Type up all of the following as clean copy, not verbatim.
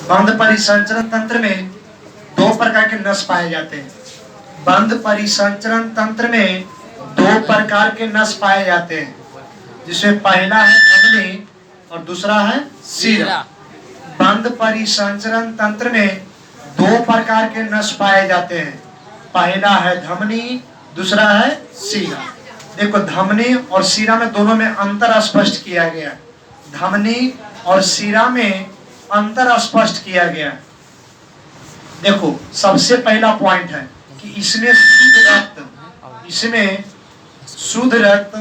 बंद परिसंचरण तंत्र में दो प्रकार के नस पाए जाते हैं। बंद परिसंचरण तंत्र में दो प्रकार के नस पाए जाते हैं, जिसमें पहला है धमनी और दूसरा है सीरा। बंद परिसंचरण तंत्र में दो प्रकार के नस पाए जाते हैं, पहला है धमनी, दूसरा है सीरा। देखो धमनी और सीरा में दोनों में अंतर स्पष्ट किया गया। धमनी और सीरा में अंतर स्पष्ट किया गया। देखो सबसे पहला पॉइंट है कि इसमें शुद्ध रक्त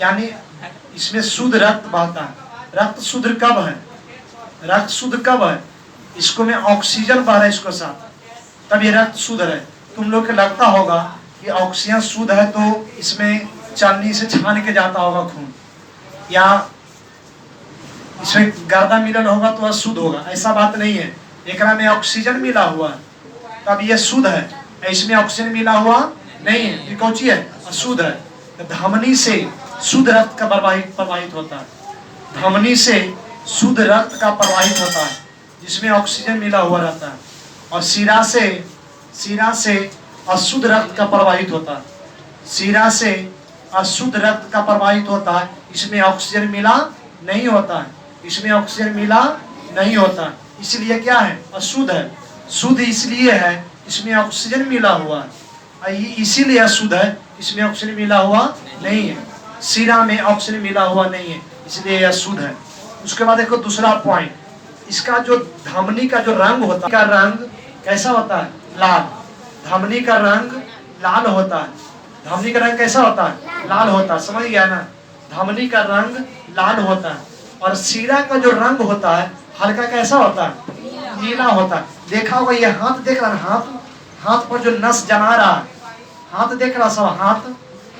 यानी इसमें शुद्ध रक्त बहता है। रक्त शुद्ध कब है? रक्त शुद्ध कब है? इसको में ऑक्सीजन बह रहा है इसको साथ, तब ये रक्त शुद्ध है। तुम लोग को लगता होगा कि ऑक्सीजन शुद्ध है तो इसमें चालनी से छान के जाता होगा खून, या इसमें गर्दा मिलन होगा तो अशुद्ध होगा। ऐसा बात नहीं है। एकरा में ऑक्सीजन मिला हुआ है तब ये शुद्ध है, इसमें ऑक्सीजन मिला हुआ नहीं है, ये कौन सी है? अशुद्ध है। धमनी से शुद्ध रक्त का प्रवाहित होता है। धमनी से शुद्ध रक्त का प्रवाहित होता है जिसमें ऑक्सीजन मिला हुआ रहता है, और सीरा से अशुद्ध रक्त का प्रवाहित होता है। सीरा से अशुद्ध रक्त का प्रवाहित होता है, इसमें ऑक्सीजन मिला नहीं होता है। इसमें ऑक्सीजन मिला नहीं होता, इसलिए क्या है? अशुद्ध है। शुद्ध इसलिए है इसमें ऑक्सीजन मिला हुआ है, इसीलिए अशुद्ध है, इसमें ऑक्सीजन मिला हुआ नहीं है। सीरा में ऑक्सीजन मिला हुआ नहीं है, इसलिए यह शुद्ध है। उसके बाद देखो दूसरा पॉइंट, इसका जो धमनी का जो रंग होता है, का रंग कैसा होता है? लाल। धमनी का रंग लाल होता है। धमनी का रंग कैसा होता है? लाल होता है। समझ गया ना? धमनी का रंग लाल होता है। और सीरा का जो रंग होता है हल्का कैसा होता है? नीला होता है। देखा होगा ये हाथ देख रहा है, हाथ पर जो नस जना रहा है, हाथ देख रहा सब,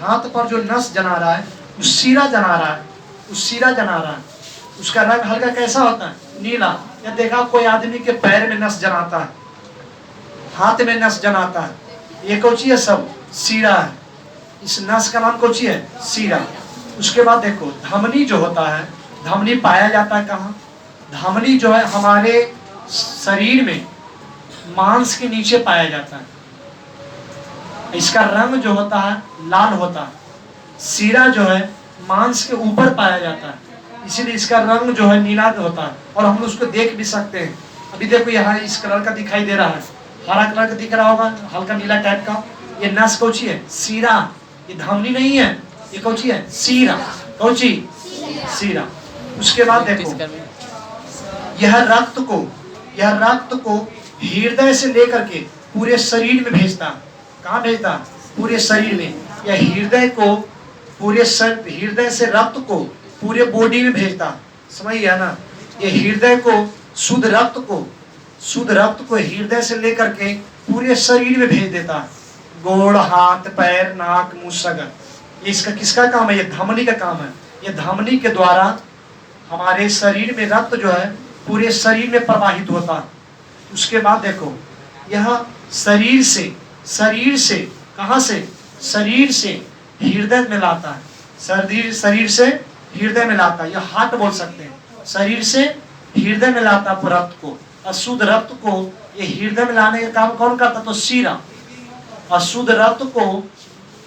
हाथ पर जो नस जना रहा है उस सीरा जना रहा है। उसका रंग हल्का कैसा होता है? नीला। या देखा कोई आदमी के पैर में नस जनाता है, हाथ में नस जनाता है, ये कौची है? सब सीरा है। इस नस का नाम कौची है? सीरा। उसके बाद देखो धमनी जो होता है, धमनी पाया जाता है कहाँ? धमनी जो है हमारे शरीर में मांस के नीचे पाया जाता है। इसका रंग जो होता है लाल होता है। सीरा जो है मांस के ऊपर पाया जाता है, इसीलिए इसका रंग जो है नीला होता है, और हम उसको देख भी सकते हैं। अभी देखो यहाँ इस कलर का दिखाई दे रहा है, हरा कलर का दिख रहा होगा, हल्का नीला टाइप का। ये नस कौची है? सीरा। ये धमनी नहीं है, ये कौची है? सीरा। कौची? सीरा। उसके बाद देखो यह रक्त को हृदय से लेकर के पूरे शरीर में भेजता। कहाँ भेजता? पूरे शरीर में। यह हृदय से रक्त को पूरे बॉडी में भेजता। समझ गया ना? ये हृदय को शुद्ध रक्त को हृदय से लेकर के पूरे शरीर में भेज देता है। गोड़, हाथ, पैर, नाक, मुंह, सगर। ये इसका किसका काम है? ये धमनी का काम है। ये धमनी के द्वारा हमारे शरीर में रक्त जो है पूरे शरीर में प्रवाहित होता है। उसके बाद देखो यह शरीर से कहाँ से? शरीर से हृदय में लाता है। शरीर से हृदय में लाता है, यह हार्ट बोल सकते हैं। शरीर से हृदय में लाता है रक्त को। अशुद्ध रक्त को ये हृदय में लाने का काम कौन करता? तो सीरा। अशुद्ध रक्त को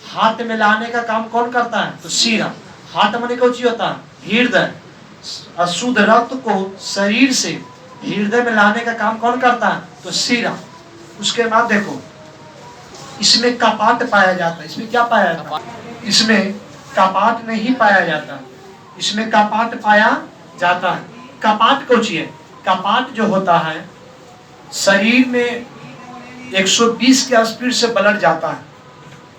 हार्ट में लाने का काम कौन करता है? तो सीरा। हार्ट माने कौन सी होता है? हृदय। अशुद्ध रक्त को शरीर से हृदय में लाने का काम कौन करता है? तो सीरा। उसके बाद देखो इसमें कपाट पाया जाता है। इसमें क्या पाया जाता है? इसमें कपाट नहीं पाया जाता, इसमें कपाट पाया जाता है। कपाट कौन सी है? कपाट जो होता है शरीर में 120 के स्पीड से ब्लड जाता है।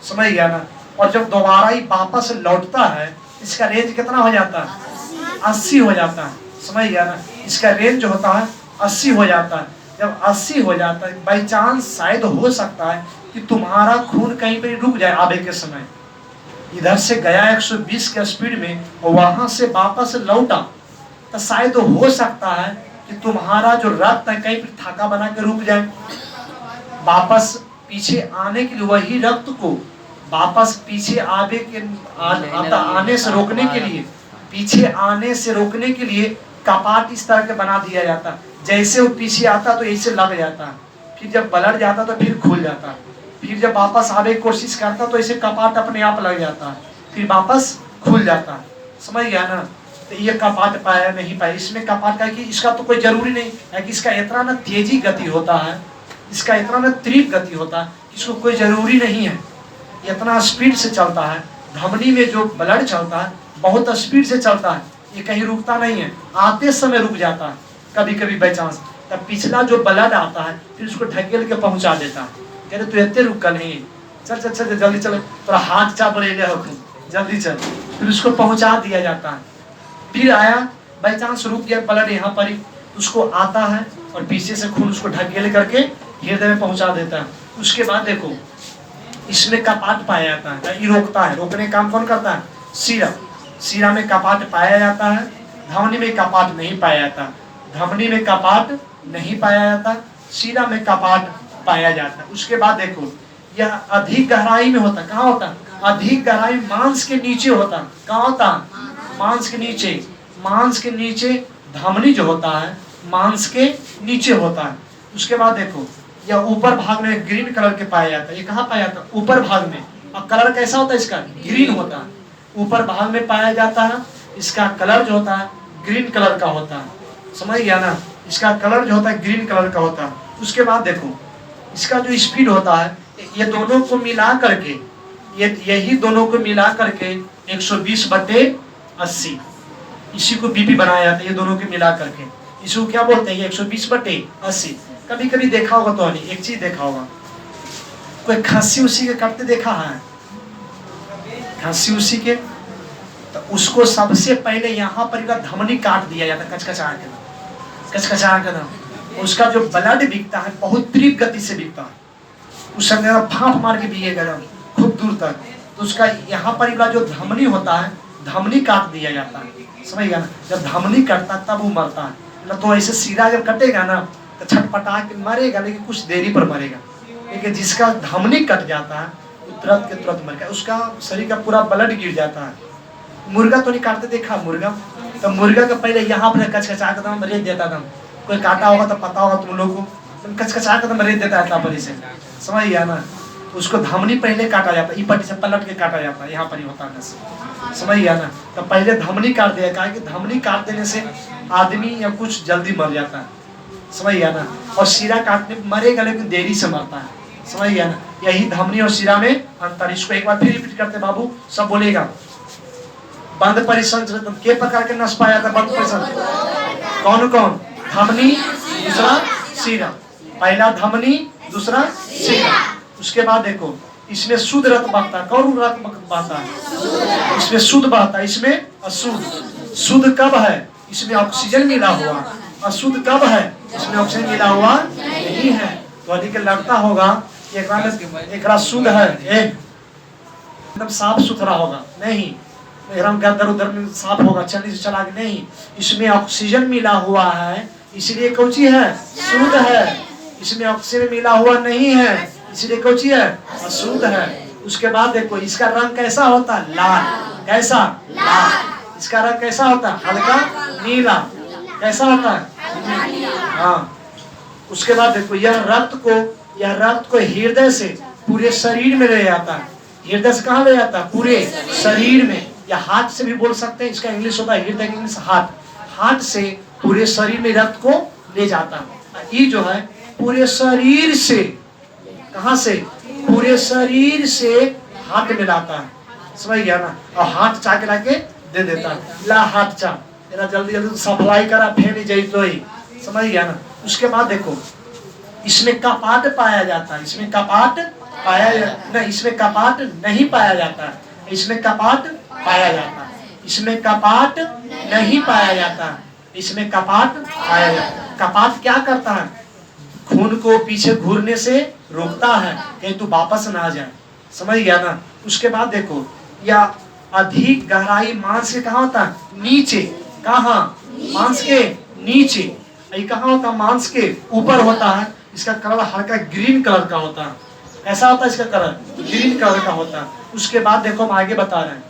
समझ गया ना? और जब दोबारा ही वापस लौटता है इसका रेंज कितना हो जाता है? 80 हो जाता है। समझ गया ना? इसका रेंज जो होता है 80 हो जाता है। जब 80 हो जाता है, बाई चांस शायद हो सकता है कि तुम्हारा खून कहीं पे रुक जाए आवे के समय, इधर से गया 120 के स्पीड में और वहां से वापस लौटा, तो शायद हो सकता है कि तुम्हारा जो रक्त है कहीं पे थाका बना के रुक जाए। वापस पीछे आने के लिए वही रक्त को वापस पीछे आने से रोकने के लिए, पीछे आने से रोकने के लिए कपाट इस तरह के बना दिया जाता, जैसे वो पीछे आता तो ऐसे लग जाता, फिर जब ब्लड जाता तो फिर खुल जाता, फिर जब वापस आने की कोशिश करता तो ऐसे कपाट अपने आप लग जाता, फिर वापस खुल जाता। समझ गया ना? तो ये कपाट पाया नहीं पाया, इसमें कपाट का कि इसका तो कोई जरूरी नहीं है कि इसका इतना ना तेजी गति होता है, इसका इतना ना तीव्र गति होता है, इसको कोई जरूरी नहीं है इतना स्पीड से चलता है। धमनी में जो ब्लड चलता है बहुत स्पीड से चलता है, ये कहीं रुकता नहीं है, आते समय रुक जाता है कभी कभी बाई चांस, तब पिछला जो ब्लड आता है फिर उसको ढकेल के पहुंचा देता है, कह रहे तू इतने रुक नहीं, चल चल चल जल्दी चल, थोड़ा हाथ चाप ले हो जल्दी चल, फिर उसको पहुंचा दिया जाता है। फिर आया बाई चांस रुक गया ब्लड यहाँ पर ही, उसको आता है और पीछे से खून उसको ढकेल करके हृदय में पहुंचा देता है। उसके बाद देखो इसमें कपाट पाया जाता है, ये रोकता है, रोकने का काम कौन करता है? सीरा। सीरा में कपाट पाया जाता है, धमनी में कपाट नहीं पाया जाता, धमनी में कपाट नहीं पाया जाता, सीरा में कपाट पाया जाता है। उसके बाद देखो यह अधिक गहराई में होता, कहाँ होता? अधिक गहराई मांस के नीचे होता, कहाँ होता? मांस के नीचे। मांस के नीचे धमनी जो होता है मांस के नीचे होता है। उसके बाद देखो यह ऊपर भाग में ग्रीन कलर के पाया जाता है, ये कहाँ पाया जाता है? ऊपर भाग में। और कलर कैसा होता है इसका? ग्रीन होता है, ऊपर भाग में पाया जाता है, इसका कलर जो होता है ग्रीन कलर का होता है। समझ गया ना? इसका कलर जो होता है ग्रीन कलर का होता है। उसके बाद देखो इसका जो स्पीड होता है ये दोनों को मिला करके, यही दोनों को मिला करके 120/80, इसी को बीपी बनाया जाता है, ये दोनों के मिला करके इसको क्या बोलते हैं? 120/80। कभी कभी देखा होगा तो नहीं, एक चीज देखा होगा, कोई खांसी उसी के काटते देखा है? खांसी उसी के, तो उसको सबसे पहले यहाँ पर धमनी काट दिया जाता है, कचकचा के, उसका जो ब्लड बिकता है बहुत तीव्र गति से बिकता है, उस समय भाप मार के बिकेगा खूब दूर तक, तो उसका यहाँ पर जो धमनी होता है धमनी काट दिया जाता है। समझ गया ना? जब धमनी कटता तब वो मरता है ना, तो ऐसे सीधा जब कटेगा ना तो छटपटा के मरेगा, लेकिन कुछ देरी पर मरेगा। लेकिन जिसका धमनी कट जाता है वो तुरंत के तुरंत मरेगा, उसका शरीर का पूरा ब्लड गिर जाता है। मुर्गा तो नहीं काटते देखा? मुर्गा तो मुर्गा का पहले यहाँ पर कचकचा के दम रेत देता था, कोई काटा होगा तो पता होगा तुम लोग को, कचकचा के दम रेत देता है तापरी से। समझ गया ना? उसको धमनी पहले काटा जाता है, पट्टी से पलट के काटा जाता है, यहाँ पर ही होता है। समझ गया ना? तो पहले धमनी काट दिया, कहा कि धमनी काट देने से आदमी या कुछ जल्दी मर जाता है। समझ गया ना? और सिरा काटने मरेगा लेकिन देरी से मरता है। समझ गया ना? यही धमनी और सिरा में अंतर। इसको एक बार फिर रिपीट करते बाबू, सब बोलेगा। बंद परिसंचरण के प्रकार के नस पाया था? बंद परिसंचरण कौन कौन? धमनी, दूसरा सिरा, पहला धमनी दूसरा सिरा। उसके बाद देखो इसमें शुद्ध रक्त बहता है, कौन रक्त बहता है? इसमें शुद्ध बहता है, इसमें अशुद्ध। शुद्ध कब है? इसमें ऑक्सीजन मिला हुआ। अशुद्ध कब है? इसमें ऑक्सीजन मिला हुआ नहीं है। तो अधिक लगता होगा एक शुद्ध है, एकदम साफ सुथरा होगा, नहीं एकदम गदर उधर में साफ होगा, चलने से चला के नहीं, इसमें ऑक्सीजन मिला हुआ है, इसलिए कौन सी है? शुद्ध है। इसमें ऑक्सीजन मिला हुआ नहीं है, इसलिए कौन सी है? अशुद्ध है। उसके बाद देखो इसका रंग कैसा होता है? लाल। कैसा? लाल। इसका रंग कैसा होता है? हल्का नीला। कैसा होता है? हाँ। उसके बाद देखो यह रक्त को हृदय से पूरे शरीर में ले जाता है। हृदय से कहाँ ले जाता है? पूरे शरीर में, या हार्ट से भी बोल सकते हैं, इसका इंग्लिश होता है हृदय, इंग्लिश हार्ट। हार्ट से पूरे शरीर में रक्त को ले जाता है। ये जो है पूरे शरीर से, कहाँ से? पूरे शरीर से हाथ में लाता है। समझ गया ना? और हाथ चा के लाके दे देता है, ला हाथ चा, तेरा जल्दी जल्दी सप्लाई करा, फेंक जाए तो ही। समझ गया ना? उसके बाद देखो इसमें कपाट पाया जाता है, इसमें कपाट इसमें कपाट नहीं पाया जाता है, इसमें कपाट पाया जाता है, इसमें कपाट नहीं पाया जाता, इसमें कपाट पाया जाता है। कपाट क्या करता है? खून को पीछे घूरने से रोकता है, कहीं तू वापस ना आ जाए। समझ गया ना? उसके बाद देखो या अधिक गहराई मांस के कहाँ होता है? नीचे। कहाँ? मांस के नीचे। ये कहाँ होता है? मांस के ऊपर होता है। इसका कलर हल्का ग्रीन कलर का होता है। ऐसा होता है इसका कलर, ग्रीन कलर का होता है। उसके बाद देखो हम आगे बता रहे हैं